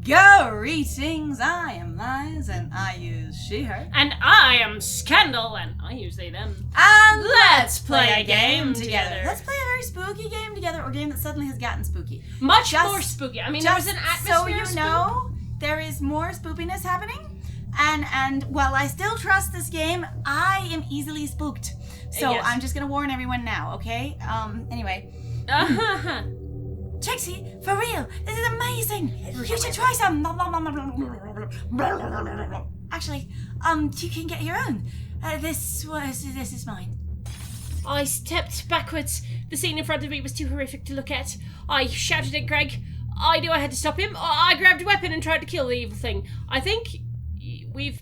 Greetings, I am Liz, and I use she, her. And I am Scandal, and I use they, them. And let's play a game together. Let's play a very spooky game together, or a game that suddenly has gotten spooky. Much more spooky. I mean, there was an atmosphere so you know, there is more spookiness happening. And while I still trust this game, I am easily spooked. So Yes. I'm just gonna warn everyone now, okay? Anyway. Trixie, for real, this is amazing. You should try some. Actually, you can get your own. This is mine. I stepped backwards. The scene in front of me was too horrific to look at. I shouted at Gregg. I knew I had to stop him. I grabbed a weapon and tried to kill the evil thing. I think we've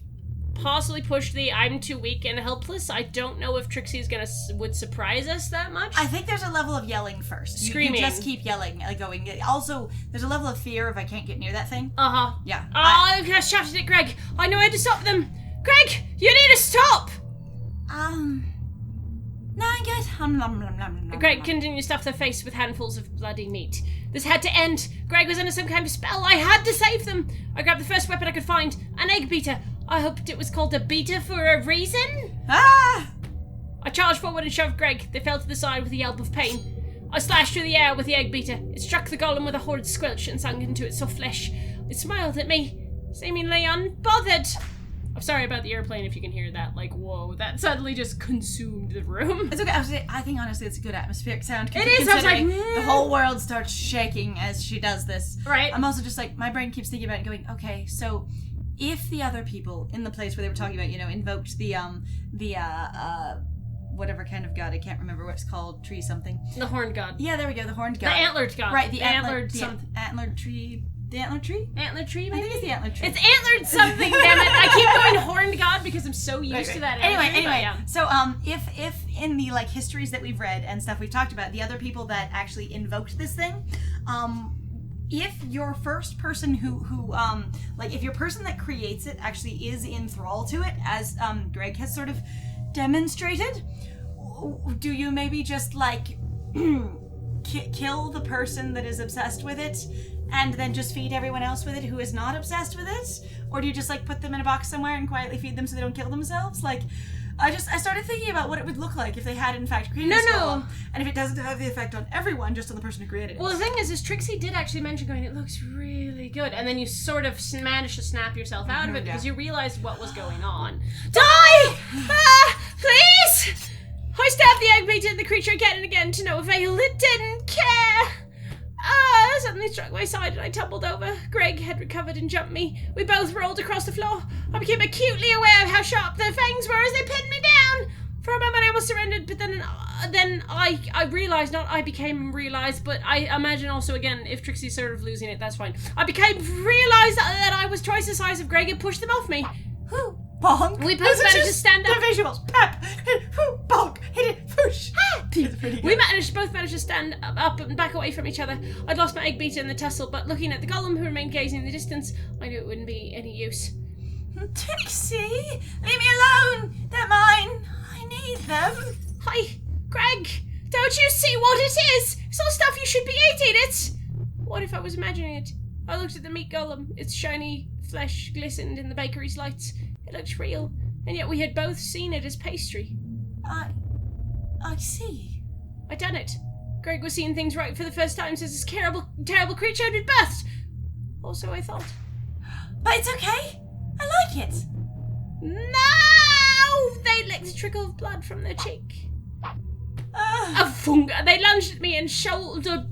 possibly pushed the I'm too weak and helpless. I don't know if Trixie's would surprise us that much. I think there's a level of yelling first. Screaming. You just keep yelling, going. Also, there's a level of fear if I can't get near that thing. Yeah. I shouted at Gregg. I knew I had to stop them. Gregg, you need to stop! No, I'm good. Gregg continued to stuff their face with handfuls of bloody meat. This had to end. Gregg was under some kind of spell. I had to save them. I grabbed the first weapon I could find, an egg beater. I hoped it was called a beater for a reason. I charged forward and shoved Gregg. They fell to the side with a yelp of pain. I slashed through the air with the egg beater. It struck the golem with a horrid squelch and sunk into its soft flesh. It smiled at me, seemingly unbothered. I'm sorry about the airplane if you can hear that. Like, whoa, that suddenly just consumed the room. It's okay. I think honestly it's a good atmospheric sound. It is. I was like, the whole world starts shaking as she does this. Right. I'm also just like, my brain keeps thinking about it, going, okay, so if the other people in the place where they were talking about, invoked the whatever kind of god, I can't remember what it's called, tree something. The horned god. Yeah, there we go, the horned god. The antlered god. Right, the antlered antlered tree. The antlered tree? Antlered tree, maybe? I think it's the antlered tree. It's antlered something, damn it. I keep going horned god because I'm so used to that. Anyway, yeah. so if in the histories that we've read and stuff we've talked about, the other people that actually invoked this thing, if your first person who if your person that creates it actually is in thrall to it, as Gregg has sort of demonstrated, do you maybe just kill the person that is obsessed with it and then just feed everyone else with it who is not obsessed with it? Or do you just put them in a box somewhere and quietly feed them so they don't kill themselves? I started thinking about what it would look like if they had in fact created this golem, and if it doesn't have the effect on everyone, just on the person who created it. Well, the thing is Trixie did actually mention going, it looks really good, and then you sort of managed to snap yourself out of it because you realized what was going on. Die! Please! I stabbed the egg beater at the creature again and again to no avail. It didn't care. Suddenly struck my side and I tumbled over. Gregg had recovered and jumped me. We both rolled across the floor. I became acutely aware of how sharp their fangs were as they pinned me down. For a moment I almost surrendered, but then I realized, not I became realized, but I imagine also, again, if Trixie's sort of losing it, that's fine. I realized that I was twice the size of Gregg and pushed them off me. Who? Bonk. We both managed to stand up. The visuals. Pep. Who? Bonk. Hit it. Whoosh. We both managed to stand up and back away from each other. I'd lost my egg beater in the tussle, but looking at the golem who remained gazing in the distance, I knew it wouldn't be any use. Trixie, leave me alone. They're mine. I need them. Hi, Gregg. Don't you see what it is? It's all stuff you should be eating. It's... What if I was imagining it? I looked at the meat golem. Its shiny flesh glistened in the bakery's lights. It looked real, and yet we had both seen it as pastry. I see. I'd done it. Gregg was seeing things right for the first time since this terrible creature had been birthed. Also, I thought. But it's okay. I like it. No! They licked a trickle of blood from their cheek. They lunged at me and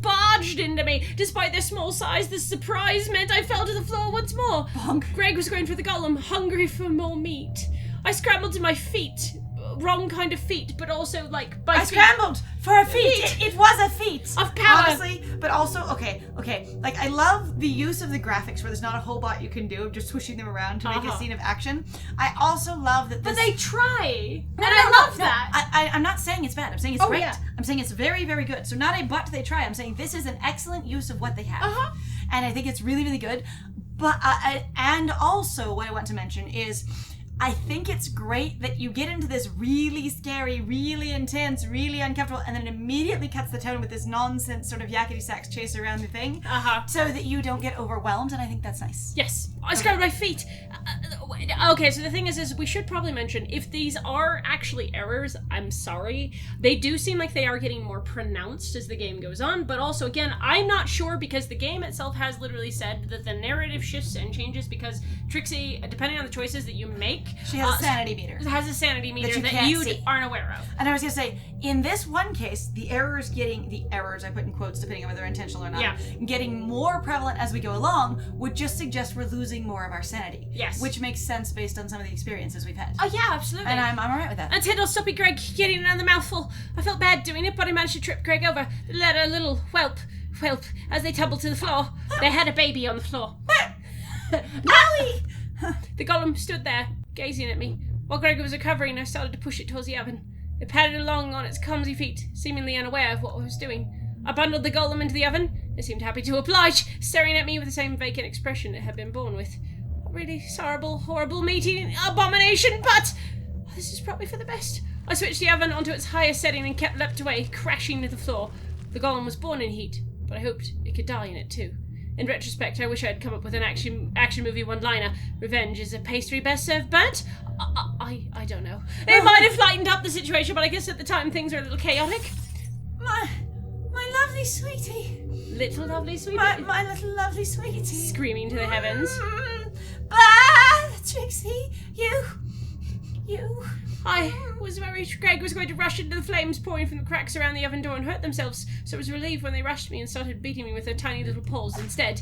barged into me. Despite their small size, the surprise meant I fell to the floor once more. Bonk. Gregg was going for the golem, hungry for more meat. I scrambled to my feet. Wrong kind of feet, but also by I scrambled for a feat. It was a feat of power. Honestly, but also okay. I love the use of the graphics where there's not a whole lot you can do of just swishing them around to make a scene of action. I also love that. But they try, I love that. I'm not saying it's bad. I'm saying it's great. Yeah. I'm saying it's very, very good. So not a but they try. I'm saying this is an excellent use of what they have, and I think it's really, really good. But and also what I want to mention is, I think it's great that you get into this really scary, really intense, really uncomfortable, and then it immediately cuts the tone with this nonsense sort of yakety sax chase around the thing, so that you don't get overwhelmed, and I think that's nice. Yes. I scrubbed my feet. Okay, so the thing is we should probably mention, if these are actually errors, I'm sorry. They do seem like they are getting more pronounced as the game goes on, but also, again, I'm not sure because the game itself has literally said that the narrative shifts and changes because Trixie, depending on the choices that you make, she has a sanity meter. It has a sanity meter that you aren't aware of. And I was going to say, in this one case, the errors, I put in quotes depending on whether they're intentional or not, getting more prevalent as we go along would just suggest we're losing more of our sanity. Yes. Which makes sense based on some of the experiences we've had. Oh yeah, absolutely. And I'm alright with that. And Tiddle, stoppy Gregg getting another mouthful. I felt bad doing it, but I managed to trip Gregg over. Let a little whelp, as they tumbled to the floor. They had a baby on the floor. Owie! The golem stood there, gazing at me. While Gregg was recovering, I started to push it towards the oven. It padded along on its clumsy feet, seemingly unaware of what I was doing. I bundled the golem into the oven. It seemed happy to oblige, staring at me with the same vacant expression it had been born with. A really sorrowful, horrible, meat-eating abomination, but this is probably for the best. I switched the oven onto its highest setting and leapt away, crashing to the floor. The golem was born in heat, but I hoped it could die in it too. In retrospect, I wish I had come up with an action movie one-liner. Revenge is a pastry best served burnt. I don't know. It might have lightened up the situation, but I guess at the time things were a little chaotic. My lovely sweetie. Little lovely sweetie. My little lovely sweetie. Screaming to the heavens. Trixie, you. I was worried Gregg was going to rush into the flames pouring from the cracks around the oven door and hurt themselves, so I was relieved when they rushed me and started beating me with their tiny little paws instead.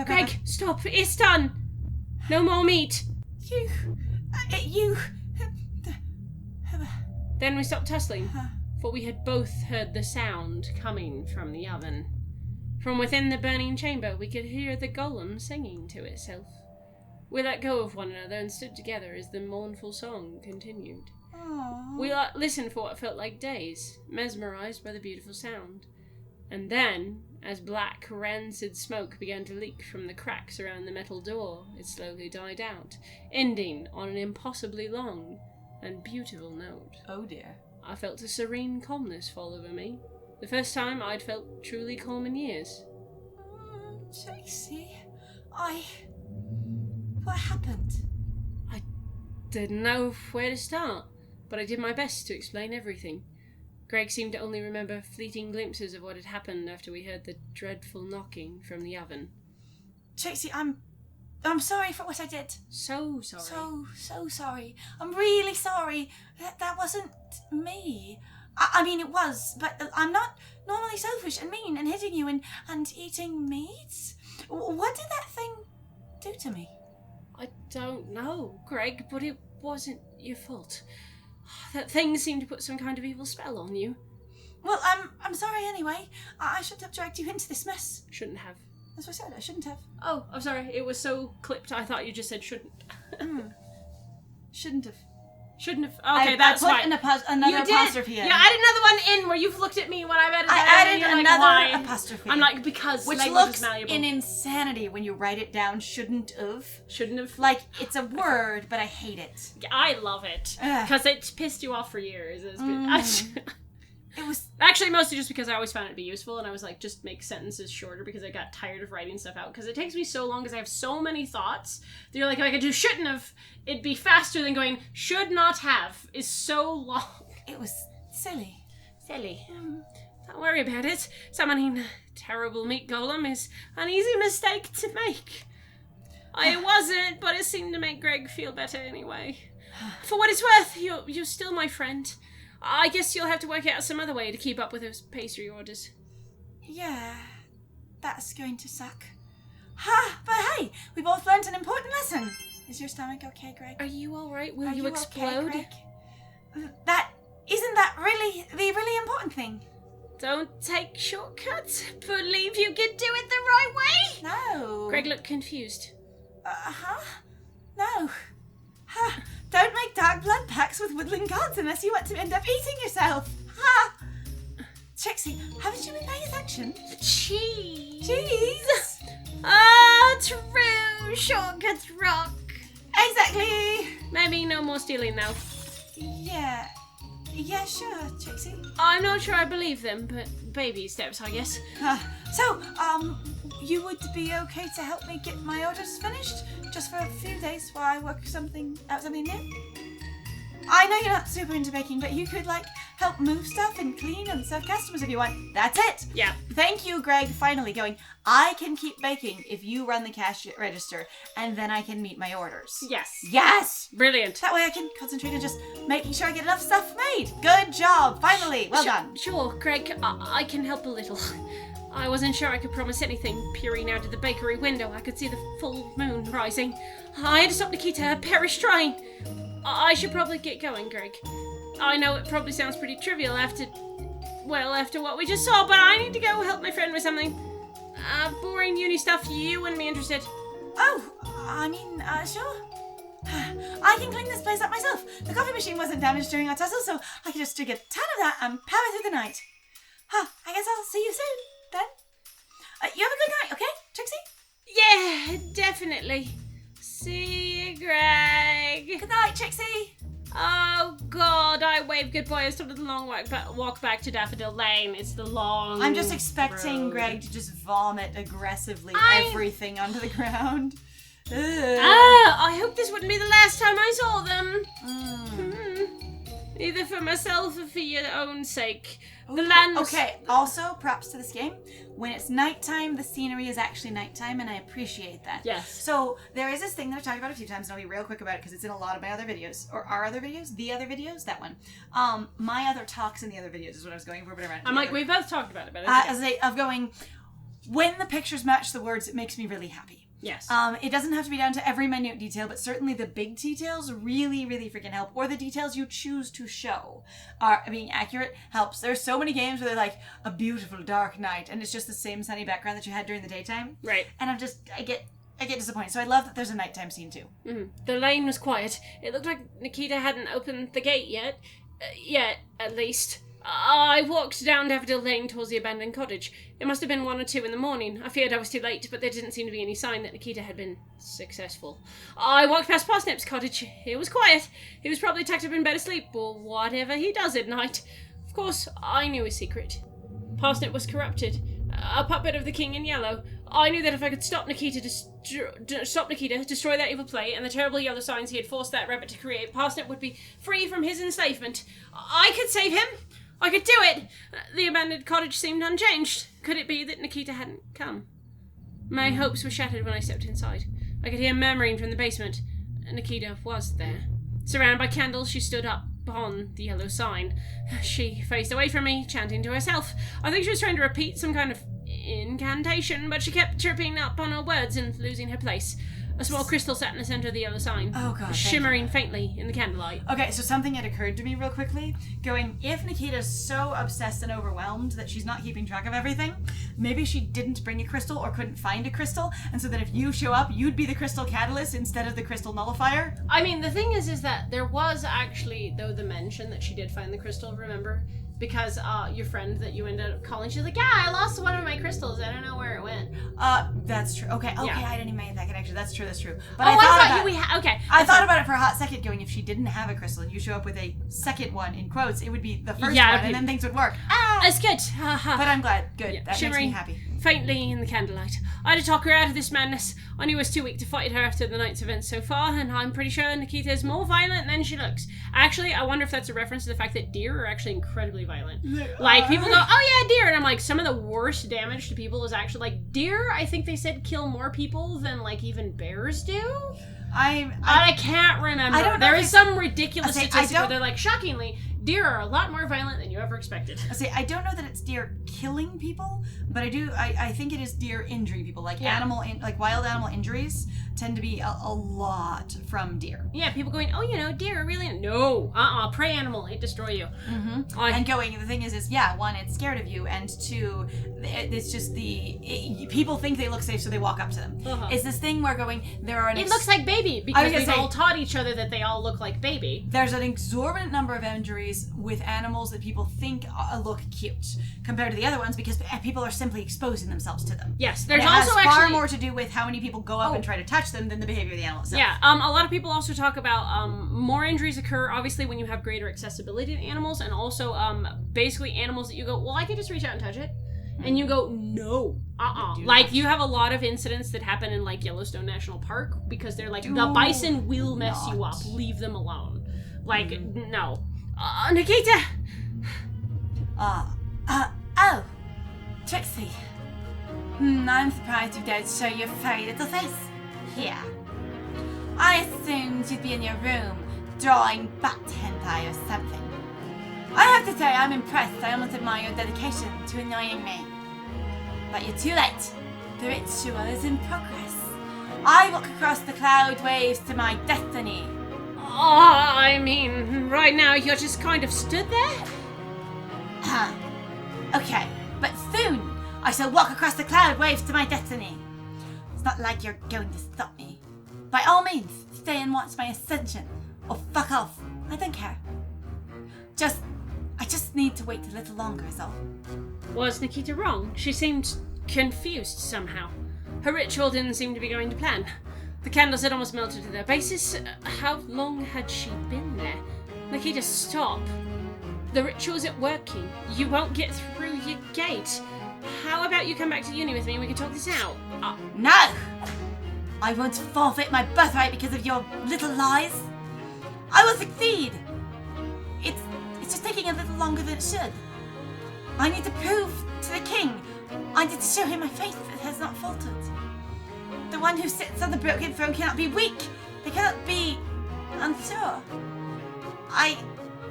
Gregg, stop. It's done. No more meat. You. Then we stopped tussling, for we had both heard the sound coming from the oven. From within the burning chamber, we could hear the golem singing to itself. We let go of one another and stood together as the mournful song continued. Aww. We listened for what felt like days, mesmerized by the beautiful sound. And then, as black, rancid smoke began to leak from the cracks around the metal door, it slowly died out, ending on an impossibly long and beautiful note. Oh dear. I felt a serene calmness fall over me. The first time I'd felt truly calm in years. Trixie, what happened? I didn't know where to start, but I did my best to explain everything. Gregg seemed to only remember fleeting glimpses of what had happened after we heard the dreadful knocking from the oven. Trixie, I'm sorry for what I did. So sorry. So sorry. I'm really sorry. That wasn't me. I mean, it was, but I'm not normally selfish and mean and hitting you and eating meat. What did that thing do to me? I don't know, Gregg, but it wasn't your fault. That thing seemed to put some kind of evil spell on you. Well, I'm sorry anyway. I shouldn't have dragged you into this mess. Shouldn't have. That's what I said, I shouldn't have. Oh, I'm sorry. It was so clipped, I thought you just said shouldn't. Shouldn't have. Shouldn't have. Okay, that's I fine. put another apostrophe in. Yeah, add another one in where you've looked at me when I've added I that added in, another like, apostrophe. I'm like, because which language looks is malleable. in insanity when you write it down. Shouldn't have. Shouldn't have. Like, it's a word, but I hate it. I love it. Because it's pissed you off for years. It was actually mostly just because I always found it to be useful, and I was like, just make sentences shorter because I got tired of writing stuff out. Because it takes me so long because I have so many thoughts that you're like, if I could do shouldn't have, it'd be faster than going should not have is so long. It was silly. Don't worry about it. Summoning a terrible meat golem is an easy mistake to make. I wasn't, but it seemed to make Gregg feel better anyway. For what it's worth, you're still my friend. I guess you'll have to work out some other way to keep up with those pastry orders. Yeah, that's going to suck. But hey, we both learned an important lesson. Is your stomach okay, Gregg? Are you alright? Will Are you explode? Okay, Gregg? Isn't that really the really important thing? Don't take shortcuts. Believe you can do it the right way. No. Gregg looked confused. No. Don't make dark blood pacts with woodland gods unless you want to end up eating yourself. Trixie, haven't you been paying attention? Cheese. Cheese. True. Shortcuts rock. Exactly. Exactly. Maybe no more stealing though. Yeah, sure, Trixie. I'm not sure I believe them, but baby steps, I guess. So, you would be okay to help me get my orders finished? Just for a few days while I work out something new? I know you're not super into baking, but you could, help move stuff and clean and serve customers if you want. That's it! Yeah. Thank you, Gregg, finally going, I can keep baking if you run the cash register, and then I can meet my orders. Yes. Yes! Brilliant. That way I can concentrate on just making sure I get enough stuff made. Good job, finally. Well done. Sure, Gregg, I can help a little. I wasn't sure I could promise anything. Peering out of the bakery window, I could see the full moon rising. I had to stop Nikita, perish trying. I should probably get going, Gregg. I know it probably sounds pretty trivial after what we just saw, but I need to go help my friend with something. Boring uni stuff, you wouldn't be interested. Oh, sure. I can clean this place up myself. The coffee machine wasn't damaged during our tussle, so I can just drink a ton of that and power through the night. I guess I'll see you soon, then. You have a good night, okay, Trixie? Yeah, definitely. See you, Gregg. Good night, Trixie. Oh, God, I waved goodbye. I started the long walk back to Daffodil Lane. It's the long I'm just expecting road. Gregg to just vomit aggressively everything onto the ground. I hope this wouldn't be the last time I saw them. Either for myself or for your own sake. The land... Okay, also, props to this game. When it's nighttime, the scenery is actually nighttime, and I appreciate that. Yes. So, there is this thing that I've talked about a few times, and I'll be real quick about it, because it's in a lot of my other videos. Or our other videos? The other videos? That one. My other talks in the other videos is what I was going for, but I'm like, we both talked about it, but of going, when the pictures match the words, it makes me really happy. Yes. It doesn't have to be down to every minute detail, but certainly the big details really, really freaking help. Or the details you choose to show are being accurate helps. There's so many games where they're like a beautiful dark night, and it's just the same sunny background that you had during the daytime. Right. And I get disappointed. So I love that there's a nighttime scene too. Mm-hmm. The lane was quiet. It looked like Nikita hadn't opened the gate yet. At least. I walked down Daffodil Lane towards the abandoned cottage. It must have been 1 or 2 in the morning. I feared I was too late, but there didn't seem to be any sign that Nikita had been successful. I walked past Parsnip's cottage. It was quiet. He was probably tucked up in bed asleep, or whatever he does at night. Of course, I knew his secret. Parsnip was corrupted. A puppet of the King in Yellow. I knew that if I could stop Nikita, destroy that evil play, and the terrible yellow signs he had forced that rabbit to create, Parsnip would be free from his enslavement. I could save him! I could do it! The abandoned cottage seemed unchanged. Could it be that Nikita hadn't come? My hopes were shattered when I stepped inside. I could hear murmuring from the basement. Nikita was there. Surrounded by candles, she stood up upon the yellow sign. She faced away from me, chanting to herself. I think she was trying to repeat some kind of incantation, but she kept tripping up on her words and losing her place. A small crystal sat in the center of the yellow sign, shimmering faintly in the candlelight. Okay, so something had occurred to me real quickly, going, if Nikita's so obsessed and overwhelmed that she's not keeping track of everything, maybe she didn't bring a crystal or couldn't find a crystal, and so that if you show up, you'd be the crystal catalyst instead of the crystal nullifier? I mean, the thing is that there was actually, though, the mention that she did find the crystal, remember? Because your friend that you ended up calling, she's like, yeah, I lost one of my crystals. I don't know where it went. That's true. Okay, yeah. I didn't even make that connection. That's true. But I thought about it for a hot second, going, if she didn't have a crystal and you show up with a second one, in quotes, it would be the first one, and then things would work. It's good. But I'm glad. Good. Yeah. That Shimmering makes me happy. Faintly in the candlelight. I had to talk her out of this madness. I knew I was too weak to fight her after the night's events so far, and I'm pretty sure Nikita is more violent than she looks. Actually, I wonder if that's a reference to the fact that deer are actually incredibly violent. Like, people go, oh yeah, deer, and I'm like, some of the worst damage to people is actually, like, deer, I think they said kill more people than, like, even bears do? I can't remember. I don't know. There is some ridiculous statistic where they're like, shockingly, deer are a lot more violent than you ever expected. I don't know that it's deer killing people, but I think it is deer injuring people. Like wild animal injuries tend to be a lot from deer. Yeah, people going, oh, deer are really... No, prey animal, it destroy you. Mm-hmm. And the thing is, one, it's scared of you, and two, it's just people think they look safe, so they walk up to them. Uh-huh. It's this thing where it looks like baby, because we've all taught each other that they all look like baby. There's an exorbitant number of injuries with animals that people think look cute compared to the other ones, because people are simply exposing themselves to them. Yes, there's and it also has far more to do with how many people go up and try to touch touch them than the behavior of the animal itself. Yeah, a lot of people also talk about more injuries occur, obviously, when you have greater accessibility to animals, and also basically animals that you go, well, I can just reach out and touch it. And you go, no, Like, you have a lot of incidents that happen in, like, Yellowstone National Park because they're like, the bison will mess you up. Leave them alone. Like, no. Nikita! Oh, Trixie. I'm surprised you don't show your furry little face here. I assumed you'd be in your room drawing bat hentai or something. I have to say, I'm impressed. I almost admire your dedication to annoying me. But you're too late. The ritual is in progress. I walk across the cloud waves to my destiny. I mean, right now you're just kind of stood there? Okay, but soon I shall walk across the cloud waves to my destiny. It's not like you're going to stop me. By all means, stay and watch my ascension, or fuck off. I don't care. I just need to wait a little longer is all. Was Nikita wrong? She seemed confused somehow. Her ritual didn't seem to be going to plan. The candles had almost melted to their bases. How long had she been there? Nikita, stop. The ritual isn't working. You won't get through your gate. How about you come back to uni with me and we can talk this out? No! I won't forfeit my birthright because of your little lies. I will succeed. It's just taking a little longer than it should. I need to prove to the king. I need to show him my faith that has not faltered. The one who sits on the broken throne cannot be weak. They cannot be unsure.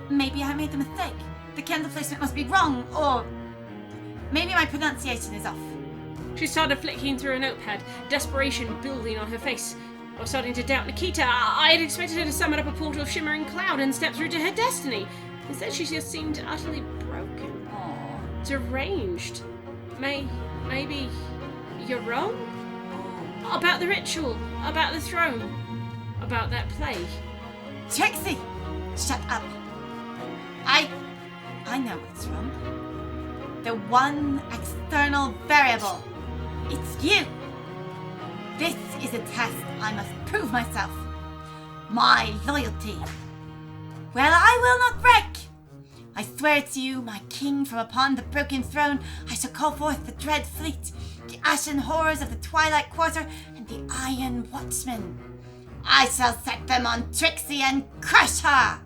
Maybe I made a mistake. The candle placement must be wrong, or maybe my pronunciation is off. She started flicking through a notepad, desperation building on her face. I was starting to doubt Nikita. I had expected her to summon up a portal of shimmering cloud and step through to her destiny. Instead, she just seemed utterly broken. Deranged. Maybe you're wrong? About the ritual, about the throne, about that play. Trixie! Shut up. I know what's wrong. The one external variable. It's you. This is a test I must prove myself. My loyalty. Well, I will not break. I swear to you, my king, from upon the broken throne, I shall call forth the dread fleet, the ashen horrors of the twilight quarter, and the iron watchmen. I shall set them on Trixie and crush her.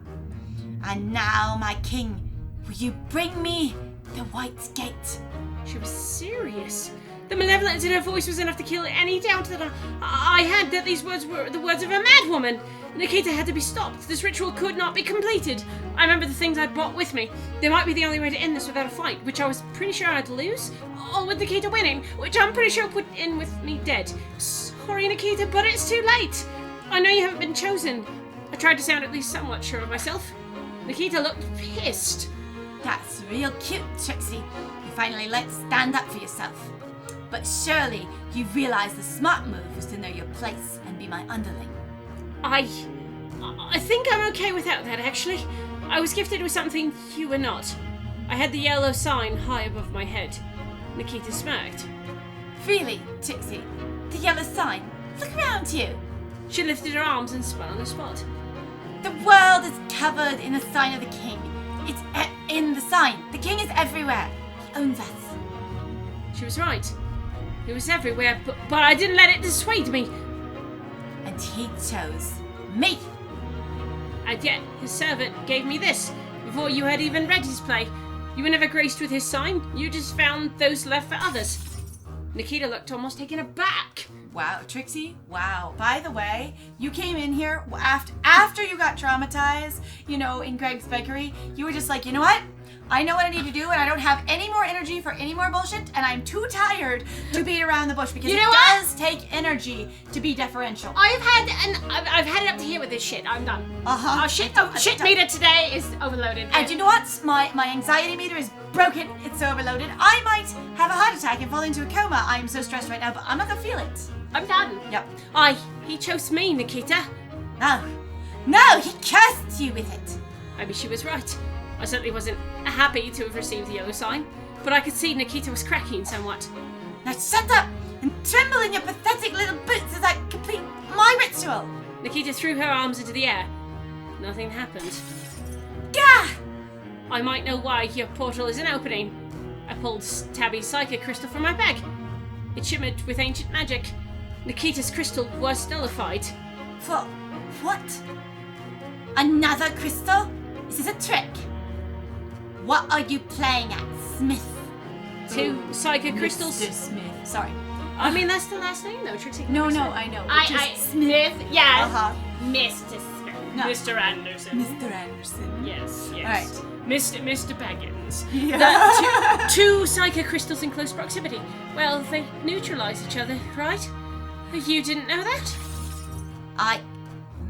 And now, my king, will you bring me the White Gate? She was serious. The malevolence in her voice was enough to kill any doubt that I had that these words were the words of a madwoman. Nikita had to be stopped. This ritual could not be completed. I remember the things I'd brought with me. They might be the only way to end this without a fight, which I was pretty sure I'd lose. Or with Nikita winning, which I'm pretty sure would end with me dead. Sorry, Nikita, but it's too late. I know you haven't been chosen. I tried to sound at least somewhat sure of myself. Nikita looked pissed. That's real cute, Trixie. You finally let stand up for yourself. But surely you realize the smart move was to know your place and be my underling. I think I'm okay without that, actually. I was gifted with something you were not. I had the yellow sign high above my head. Nikita smirked. Really, Trixie? The yellow sign? Look around you. She lifted her arms and spun on the spot. The world is covered in the sign of the king. It's in the sign. The king is everywhere. He owns us. She was right. He was everywhere, but I didn't let it dissuade me. And he chose me. And yet, his servant gave me this, before you had even read his play. You were never graced with his sign, you just found those left for others. Nikita looked almost taken aback. Wow, Trixie, wow. By the way, you came in here after you got traumatized, in Gregg's bakery. You were just like, you know what? I know what I need to do, and I don't have any more energy for any more bullshit, and I'm too tired to beat around the bush because it does take energy to be deferential. I've had it up to here with this shit. I'm done. Shit meter today is overloaded. And you know what? My anxiety meter is broken. It's so overloaded. I might have a heart attack and fall into a coma. I am so stressed right now, but I'm not gonna feel it. I'm done. Yep. He chose me, Nikita. No, he cursed you with it. Maybe she was right. I certainly wasn't happy to have received the yellow sign, but I could see Nikita was cracking somewhat. Now shut up and tremble in your pathetic little boots as I complete ritual. Nikita threw her arms into the air. Nothing happened. Gah! I might know why your portal isn't opening. I pulled Tabby's psychic crystal from my bag. It shimmered with ancient magic. Nikita's crystal was nullified. For what? Another crystal? Is this a trick? What are you playing at, Smith? 2 psychic crystals. Mr. Smith. Sorry. I mean, that's the last name, though, Trixie. No, I know. Smith, yeah. Uh-huh. Mr. Smith. No. Mr. Anderson. Mr. Anderson. Yes. All right. Mr. Baggins. Yeah. The two psychic crystals in close proximity. Well, they neutralize each other, right? You didn't know that?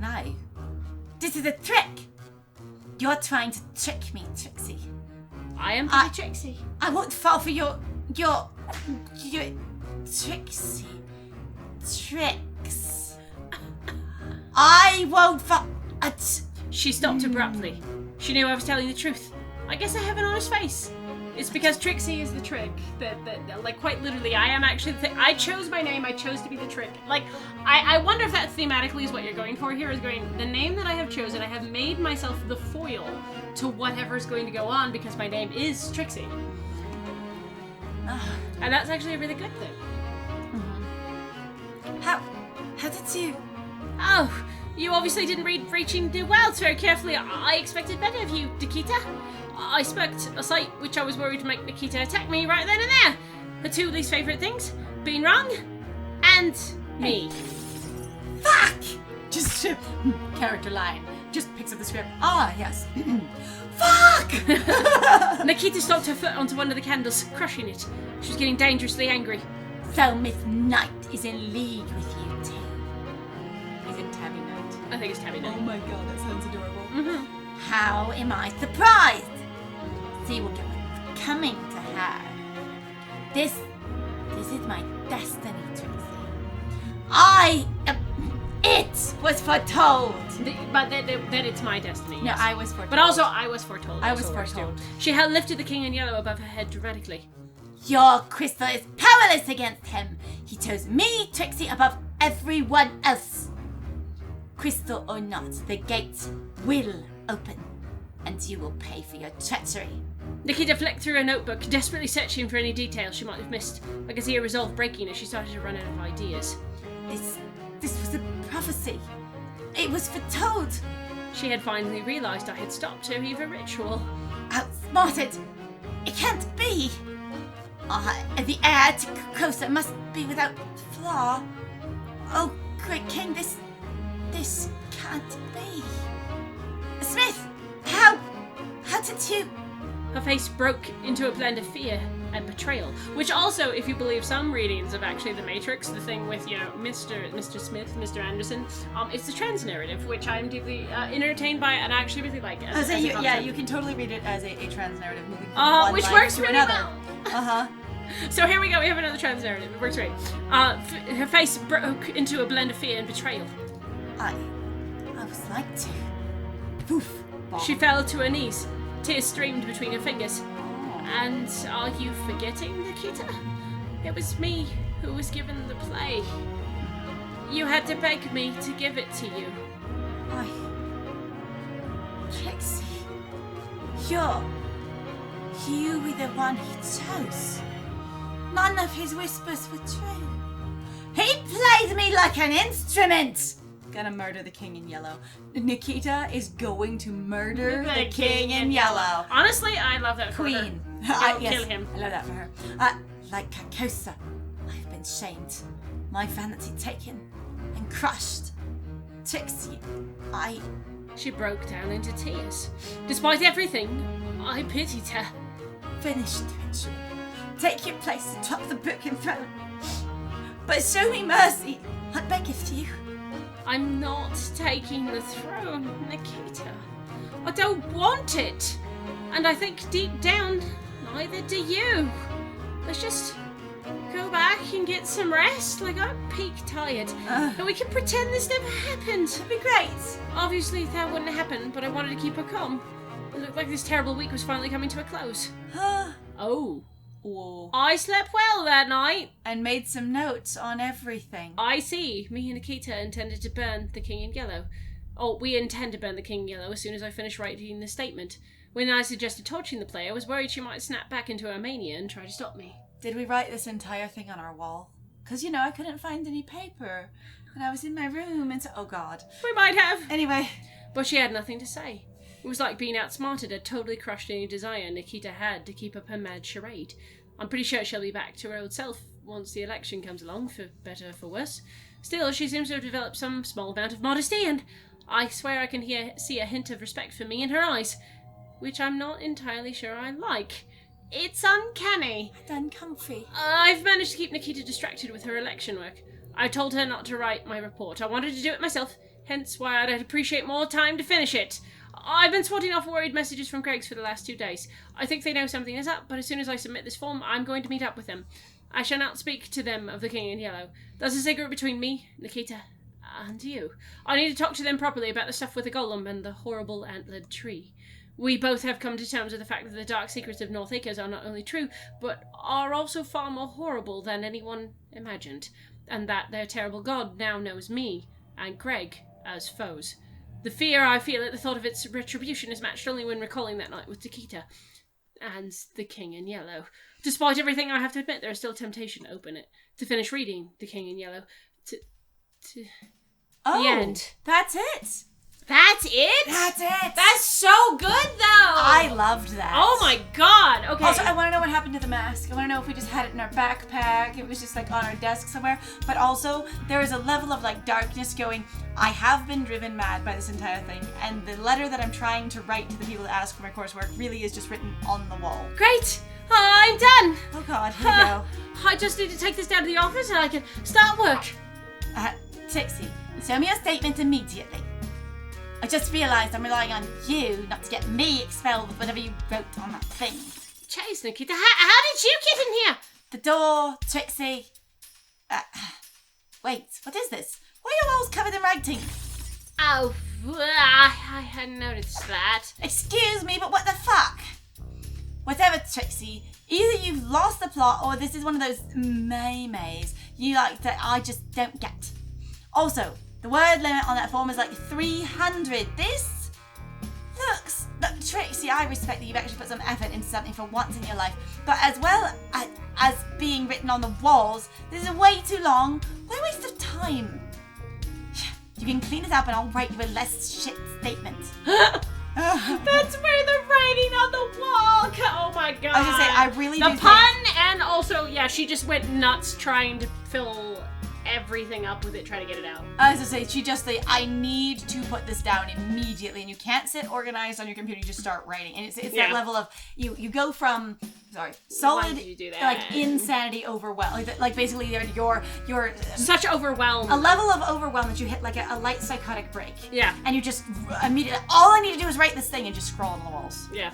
No. This is a trick. You're trying to trick me, Trixie. I am pretty Trixie. I won't fall for your Trixie tricks. I won't fall. She stopped abruptly. She knew I was telling the truth. I guess I have an honest face. It's because Trixie is the trick. That like, quite literally, I am actually the thing. I chose my name. I chose to be the trick. Like, I wonder if that thematically is what you're going for here. Is going, the name that I have chosen, I have made myself the foil to whatever's going to go on because my name is Trixie. And that's actually a really good thing. How did you? Oh, you obviously didn't read Reaching the Wilds very carefully. I expected better of you, Nikita. I smoked a sight which I was worried would make Nikita attack me right then and there. Her 2 least favourite things, being wrong and me. Fuck! Just character line. Just picks up the script. Yes. Fuck! Nikita stomped her foot onto one of the candles, crushing it. She was getting dangerously angry. So Miss Knight is in league with you too. Is it Tabby Knight? I think it's Tabby now. Oh my god, that sounds adorable. How am I surprised? See what what's coming to her. This is my destiny, Trixie. It was foretold. But then it's my destiny. No, Yes. I was foretold. But also, I was foretold. I was also works too. foretold. She had lifted the king in yellow above her head dramatically. Your crystal is powerless against him. He chose me, Trixie, above everyone else. Crystal or not, the gates will open, and you will pay for your treachery. Nikita flicked through her notebook, desperately searching for any details she might have missed. I could see her resolve breaking as she started to run out of ideas. This was a prophecy. It was foretold. She had finally realised I had stopped her evil ritual. Outsmarted. It can't be. The heir to Kosa must be without flaw. Oh, great king, this can't be. Smith, how did you? Her face broke into a blend of fear and betrayal, which also, if you believe some readings of actually The Matrix, the thing with, Mr. Smith, Mr. Anderson, it's the trans narrative, which I'm deeply entertained by and actually really like. You can totally read it as a trans narrative moving from one which life works to really another. well. So here we go, we have another trans narrative. It works great. Her face broke into a blend of fear and betrayal. I was like to. Poof. Bomb. She fell to her knees. Tears streamed between her fingers. And are you forgetting, Nikita? It was me who was given the play. You had to beg me to give it to you. Trixie, you were the one he chose. None of his whispers were true. He played me like an instrument. Gonna murder the king in yellow. Nikita is going to murder the king in yellow. Honestly, I love that for her. Queen. Kill him. I love that for her. Like Carcosa, I've been shamed, my vanity taken and crushed. Trixie, She broke down into tears. Despite everything, I pitied her. finished the ritual. Take your place atop the broken throne. But show me mercy, I beg of you. I'm not taking the throne, Nikita. I don't want it. And I think deep down, neither do you. Let's just go back and get some rest. Like, I'm peak tired. And we can pretend this never happened. It'd be great. Obviously, that wouldn't happen, but I wanted to keep her calm. It looked like this terrible week was finally coming to a close. Oh. Ooh. I slept well that night. And made some notes on everything. I see. Me and Nikita intended to burn the King in Yellow. Oh, we intend to burn the King in Yellow as soon as I finish writing the statement. When I suggested torching the player, I was worried she might snap back into her mania and try to stop me. Did we write this entire thing on our wall? Because, I couldn't find any paper. And I was in my room and so... Oh, God. We might have. Anyway. But she had nothing to say. It was like being outsmarted had totally crushed any desire Nikita had to keep up her mad charade. I'm pretty sure she'll be back to her old self once the election comes along, for better or for worse. Still, she seems to have developed some small amount of modesty, and I swear I can see a hint of respect for me in her eyes, which I'm not entirely sure I like. It's uncanny. And uncomfy. I've managed to keep Nikita distracted with her election work. I told her not to write my report. I wanted to do it myself, hence why I'd appreciate more time to finish it. I've been swatting off worried messages from Gregg's for the last 2 days. I think they know something is up, but as soon as I submit this form, I'm going to meet up with them. I shall not speak to them of the King in Yellow. That's a secret between me, Nikita, and you. I need to talk to them properly about the stuff with the golem and the horrible antlered tree. We both have come to terms with the fact that the dark secrets of North Acres are not only true, but are also far more horrible than anyone imagined, and that their terrible god now knows me and Gregg as foes. The fear I feel at the thought of its retribution is matched only when recalling that night with Nikita and the King in Yellow. Despite everything, I have to admit there is still temptation to open it, to finish reading the King in Yellow, to Oh, the end. That's it. That's it? That's it. That's so good, though! I loved that. Oh my god, okay. Also, I want to know what happened to the mask. I want to know if we just had it in our backpack, it was just on our desk somewhere. But also, there is a level of darkness going, I have been driven mad by this entire thing. And the letter that I'm trying to write to the people that ask for my coursework really is just written on the wall. Great! I'm done! Oh god, here we go. I just need to take this down to the office and I can start work. Trixie, send me a statement immediately. I just realised I'm relying on you not to get me expelled with whatever you wrote on that thing. Jeez, Nikita, how did you get in here? The door, Trixie. Wait, what is this? Why are your walls covered in writing? Oh, I hadn't noticed that. Excuse me, but what the fuck? Whatever, Trixie. Either you've lost the plot or this is one of those maymays you that I just don't get. Also, the word limit on that form is 300. This looks... Look, Trixie, I respect that you've actually put some effort into something for once in your life, but as well as being written on the walls, this is way too long. What a waste of time. You can clean it up and I'll write you a less shit statement. That's where the writing on the wall. Oh my god! I was gonna say, I really the do pun, and also, yeah, she just went nuts trying to fill everything up with it, trying to get it out. I was gonna say, she just I need to put this down immediately, and you can't sit organized on your computer. You just start writing, and it's that level of you go from solid Why did you do that? insanity overwhelm, basically you're Such overwhelm. a level of overwhelm that you hit a light psychotic break. Yeah. And you just immediately, all I need to do is write this thing and just scroll on the walls. Yeah.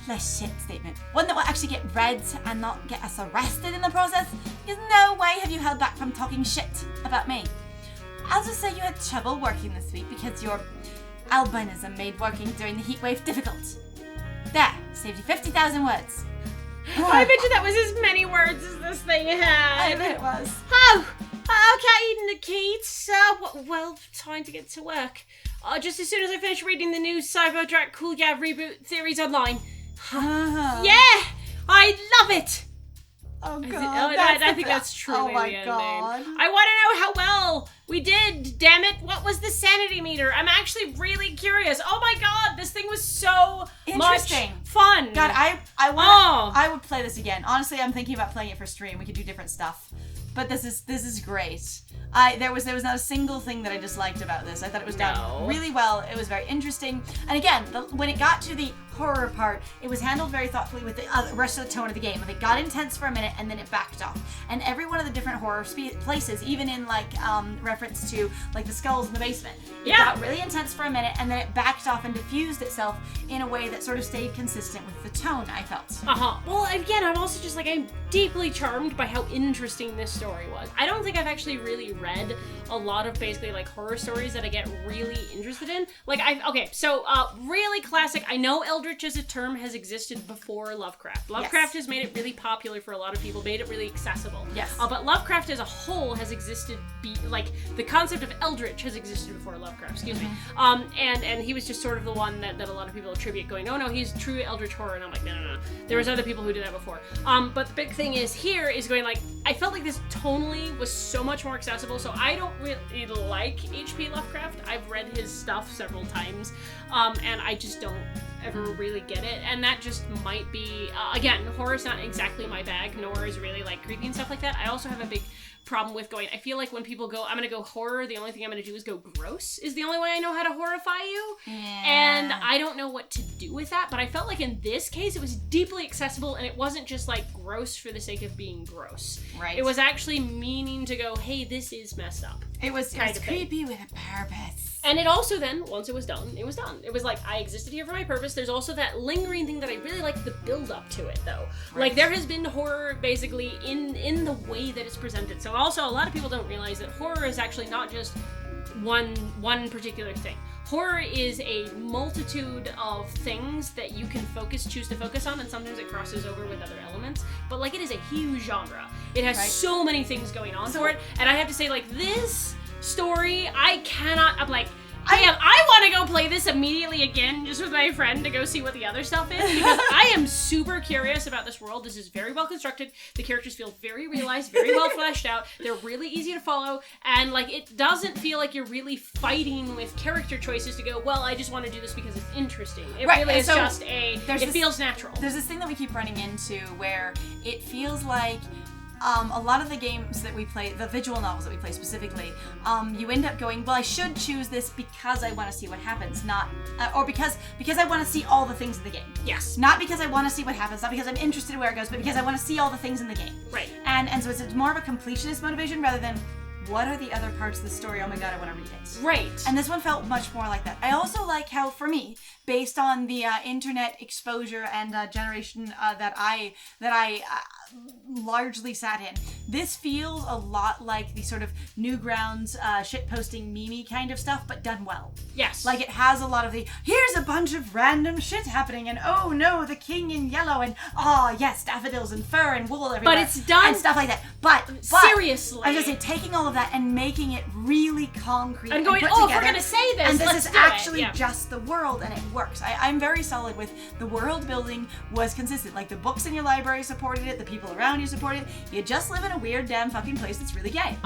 Less shit statement. One that will actually get read and not get us arrested in the process. Because no way have you held back from talking shit about me. I'll just say you had trouble working this week because your albinism made working during the heat wave difficult. There, saved you 50,000 words. I bet you that was as many words as this thing had. I bet it was. Oh, okay, Nikita. Well, time to get to work. Just as soon as I finish reading the new Cyberdrac Cool Yeah reboot theories online. Yeah, I love it. Oh god, I think that's truly oh my the ending. god. I want to know how well we did. Damn it! What was the sanity meter? I'm actually really curious. Oh my god, this thing was so Interesting. much fun. God, I would play this again. Honestly, I'm thinking about playing it for stream. We could do different stuff, but this is great. There was not a single thing that I disliked about this. I thought it was done really well. It was very interesting, and again, when it got to the horror part, it was handled very thoughtfully with the rest of the tone of the game. It got intense for a minute and then it backed off. And every one of the different horror places, even in reference to the skulls in the basement, it got really intense for a minute and then it backed off and diffused itself in a way that sort of stayed consistent with the tone, I felt. Well, again, I'm also just I'm deeply charmed by how interesting this story was. I don't think I've actually really read a lot of basically horror stories that I get really interested in. Really classic. I know eldritch eldritch as a term has existed before Lovecraft. Lovecraft has made it really popular for a lot of people, made it really accessible. Yes. But Lovecraft as a whole has existed, the concept of eldritch has existed before Lovecraft, excuse me. And he was just sort of the one that a lot of people attribute, going, oh no, he's true eldritch horror, and I'm like, no. There was other people who did that before. But the big thing is here is going like, I felt like this tonally was so much more accessible, so I don't really like H.P. Lovecraft. I've read his stuff several times, and I just don't ever really get it, and that just might be, again, horror's not exactly my bag, nor is really like creepy and stuff like that. I also have a big problem with going, I feel like when people go, I'm gonna go horror, the only thing I'm gonna do is go gross, is the only way I know how to horrify you. Yeah. And I don't know what to do with that, but I felt like in this case it was deeply accessible, and it wasn't just like gross for the sake of being gross. Right. It was actually meaning to go, hey, this is messed up. It was creepy with a purpose. And it also then, once it was done, it was done. It was like, I existed here for my purpose. There's also that lingering thing that I really like the build up to it, though. Right. Like, there has been horror, basically, in the way that it's presented. So also, a lot of people don't realize that horror is actually not just one particular thing. Horror is a multitude of things that you can choose to focus on, and sometimes it crosses over with other elements. But, like, it is a huge genre. It has so many things going on for it. And I have to say, like, this story, I'm like, damn, I want to go play this immediately again just with my friend to go see what the other stuff is, because I am super curious about this world. This is very well constructed. The characters feel very realized, very well fleshed out. They're really easy to follow, and like, it doesn't feel like you're really fighting with character choices to go, well, I just want to do this because it's interesting. It really is just it feels natural. There's this thing that we keep running into where it feels like a lot of the games that we play, the visual novels that we play specifically, you end up going, well, I should choose this because I want to see what happens, not, or because I want to see all the things in the game. Yes. Not because I want to see what happens, not because I'm interested in where it goes, but because I want to see all the things in the game. Right. And so it's more of a completionist motivation rather than, what are the other parts of the story? Oh my god, I want to read it. Right. And this one felt much more like that. I also like how, for me, based on the internet exposure and generation that I largely sat in, this feels a lot like the sort of Newgrounds shitposting meme kind of stuff, but done well. Yes. Like, it has a lot of the, here's a bunch of random shit happening, and oh no, the king in yellow, and oh yes, daffodils and fur and wool everywhere. But it's done. And stuff like that. But seriously. I was gonna say, taking all of that and making it really concrete and going, put oh, together, if we're gonna say this, and this let's is do actually it. just the world, and it works. I'm very solid with the world building was consistent. Like, the books in your library supported it, the people around you supported it. You just live in a weird damn fucking place that's really gay.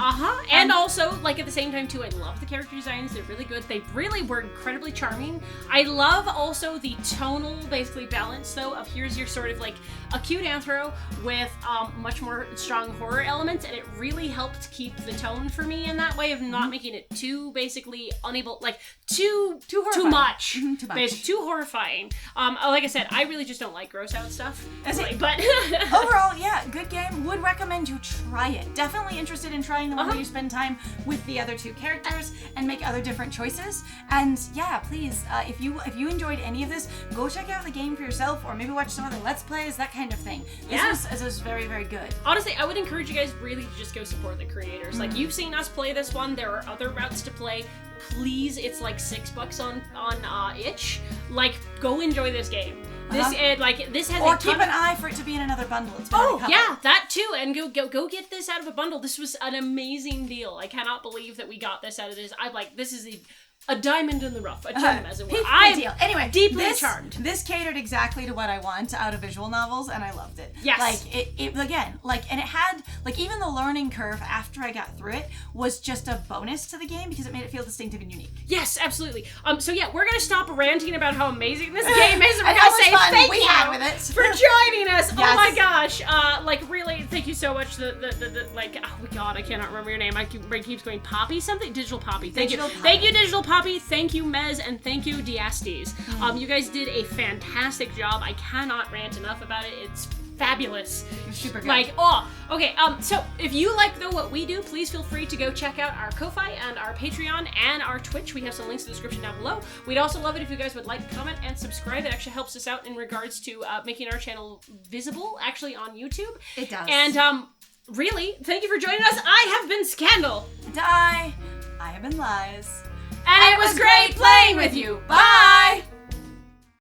And also, like, at the same time too, I love the character designs. They're really good. They really were incredibly charming. I love also the tonal, basically, balance though of here's your sort of like acute anthro with much more strong horror elements, and it really helped keep the tone for me in that way of not making it too basically unable, like too much, too horrifying. Like I said, I really just don't like gross out stuff. But overall, yeah, good game. Would recommend you try it. Definitely interested in trying the one where you spend time with the other two characters and make other different choices. And yeah, please, if you enjoyed any of this, go check out the game for yourself, or maybe watch some other Let's Plays, that kind of thing. This was very, very good. Honestly, I would encourage you guys really to just go support the creators. Like, you've seen us play this one. There are other routes to play. Please, it's like $6 on itch. Like, go enjoy this game. This has or keep an eye for it to be in another bundle. It's yeah, that too, and go get this out of a bundle. This was an amazing deal. I cannot believe that we got this out of this. I'm like, this is a diamond in the rough, a gem, as it were. Anyway, deeply charmed. This catered exactly to what I want out of visual novels, and I loved it. Yes. Like, it again, like, and it had, like, even the learning curve after I got through it was just a bonus to the game because it made it feel distinctive and unique. Yes, absolutely. So yeah, we're gonna stop ranting about how amazing this game is, and we're gonna say thank you for joining us. Yes. Oh my gosh. Like, really, thank you so much. The like, oh my god, I cannot remember your name. My brain keeps going Poppy something? Digital Poppy. Thank you, Digital Poppy. Thank you, Mez, and thank you, Diastes. You guys did a fantastic job. I cannot rant enough about it. It's fabulous. It's super good. Like, okay. So if you like what we do, please feel free to go check out our Ko-Fi and our Patreon and our Twitch. We have some links in the description down below. We'd also love it if you guys would like, comment, and subscribe. It actually helps us out in regards to making our channel visible, actually, on YouTube. It does. And really, thank you for joining us. I have been Scandal. And I have been Lies. And it was great playing with you. Bye!